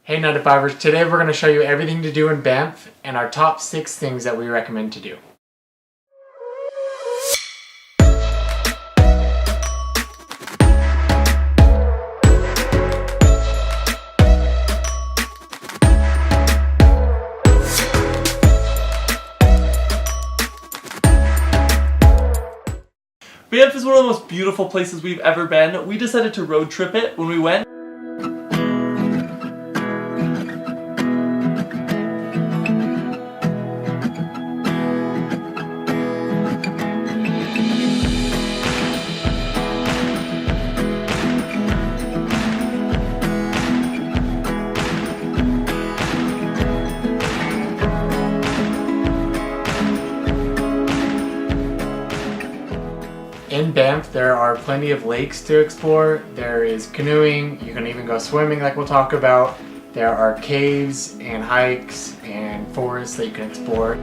Hey 9 to 5ers, today we're going to show you everything to do in Banff and our top 6 things that we recommend to do. Banff is one of the most beautiful places we've ever been. We decided to road trip it when we went. In Banff, there are plenty of lakes to explore. There is canoeing, you can even go swimming like we'll talk about. There are caves and hikes and forests that you can explore.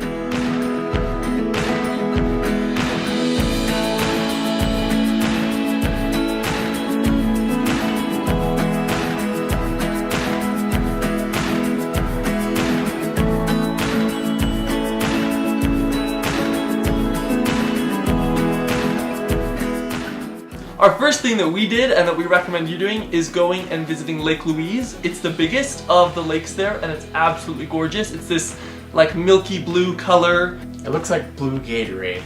Our first thing that we did and that we recommend you doing is going and visiting Lake Louise. It's the biggest of the lakes there and it's absolutely gorgeous. It's this like milky blue color. It looks like blue Gatorade.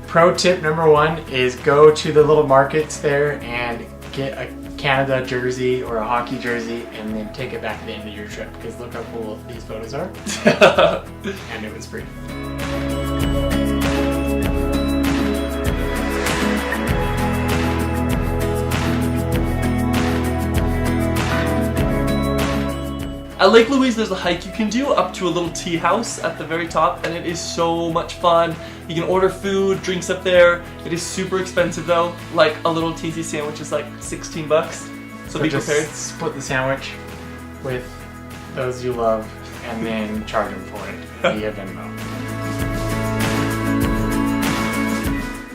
Pro tip number 1 is go to the little markets there and get a Canada jersey or a hockey jersey and then take it back at the end of your trip, because look how cool these photos are. And it was free. At Lake Louise, there's a hike you can do up to a little tea house at the very top, and it is so much fun. You can order food, drinks up there. It is super expensive though. Like a little teasy sandwich is like 16 bucks. So be just prepared. Split the sandwich with those you love and then charge them for it via Venmo.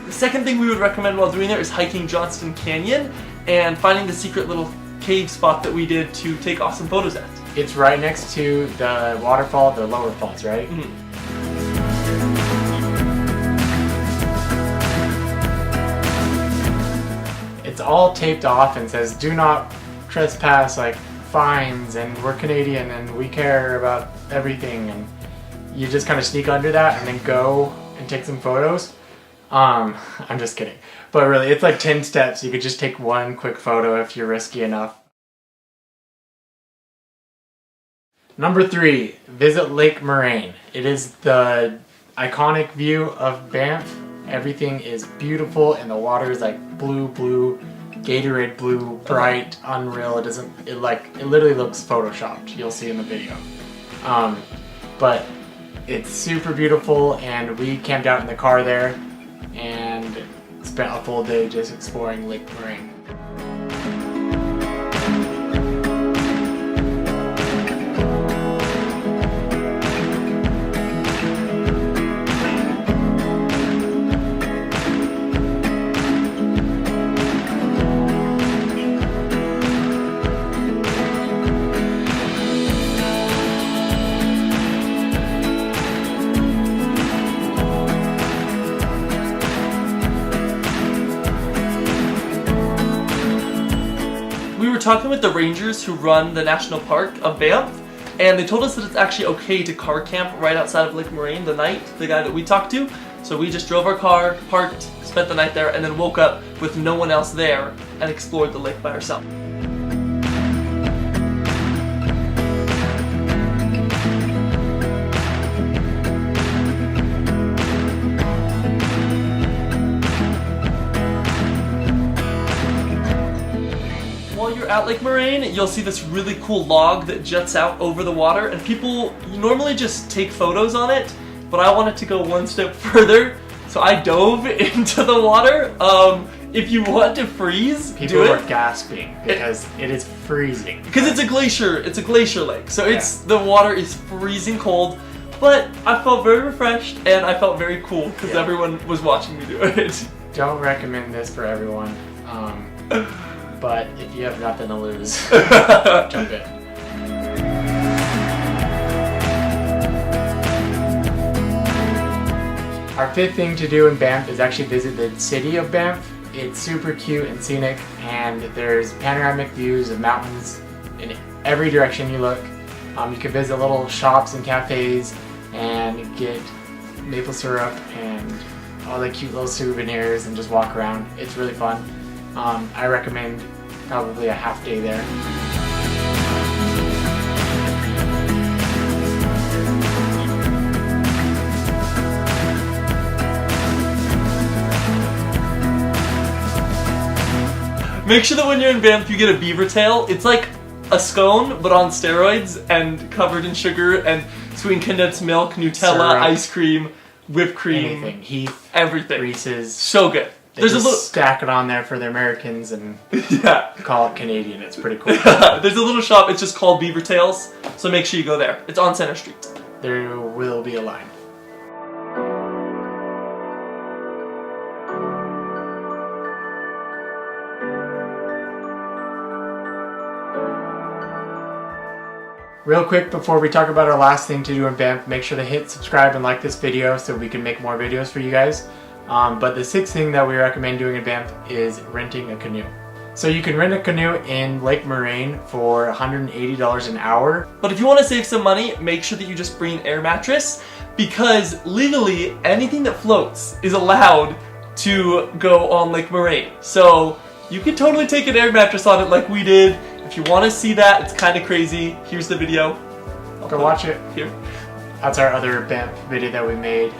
The second thing we would recommend while doing there is hiking Johnston Canyon and finding the secret little cave spot that we did to take awesome photos at. It's right next to the waterfall, the lower falls, right? Mm-hmm. It's all taped off and says do not trespass, like fines, and we're Canadian and we care about everything, and you just kind of sneak under that and then go and take some photos. I'm just kidding. But really, it's like 10 steps. You could just take one quick photo if you're risky enough. Number 3, visit Lake Moraine. It is the iconic view of Banff. Everything is beautiful and the water is like blue, Gatorade blue, bright, unreal. It literally looks photoshopped. You'll see in the video. But it's super beautiful, and we camped out in the car there and spent a full day just exploring Lake Moraine. We were talking with the rangers who run the national park of Banff, and they told us that it's actually okay to car camp right outside of Lake Moraine the night, the guy that we talked to. So we just drove our car, parked, spent the night there, and then woke up with no one else there and explored the lake by ourselves. While you're at Lake Moraine, you'll see this really cool log that juts out over the water, and people normally just take photos on it, but I wanted to go one step further, so I dove into the water. if you want to freeze, People do are it. gasping because it is freezing. Because it's a glacier. It's a glacier lake. So the water is freezing cold. But I felt very refreshed and I felt very cool because everyone was watching me do it. Don't recommend this for everyone. But if you have nothing to lose, jump in. Our fifth thing to do in Banff is actually visit the city of Banff. It's super cute and scenic, and there's panoramic views of mountains in every direction you look. You can visit little shops and cafes and get maple syrup and all the cute little souvenirs and just walk around. It's really fun. I recommend probably a half day there. Make sure that when you're in Banff, you get a beaver tail. It's like a scone, but on steroids and covered in sugar and sweetened condensed milk, Nutella, Syrup. Ice cream, whipped cream, Anything. Heath, everything. Reese's. So good. They There's a just little stack it on there for the Americans and yeah. call it Canadian. It's pretty cool. There's a little shop. It's just called Beaver Tails. So make sure you go there. It's on Center Street. There will be a line. Real quick before we talk about our last thing to do in Banff, make sure to hit subscribe and like this video so we can make more videos for you guys. But the sixth thing that we recommend doing in Banff is renting a canoe. So you can rent a canoe in Lake Moraine for $180 an hour. But if you want to save some money, make sure that you just bring an air mattress, because legally anything that floats is allowed to go on Lake Moraine. So you can totally take an air mattress on it like we did. If you want to see that, it's kind of crazy. Here's the video. Go watch it. Here. That's our other Banff video that we made.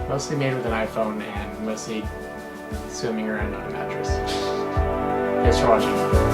Mostly made with an iPhone and mostly swimming around on a mattress. Thanks for watching.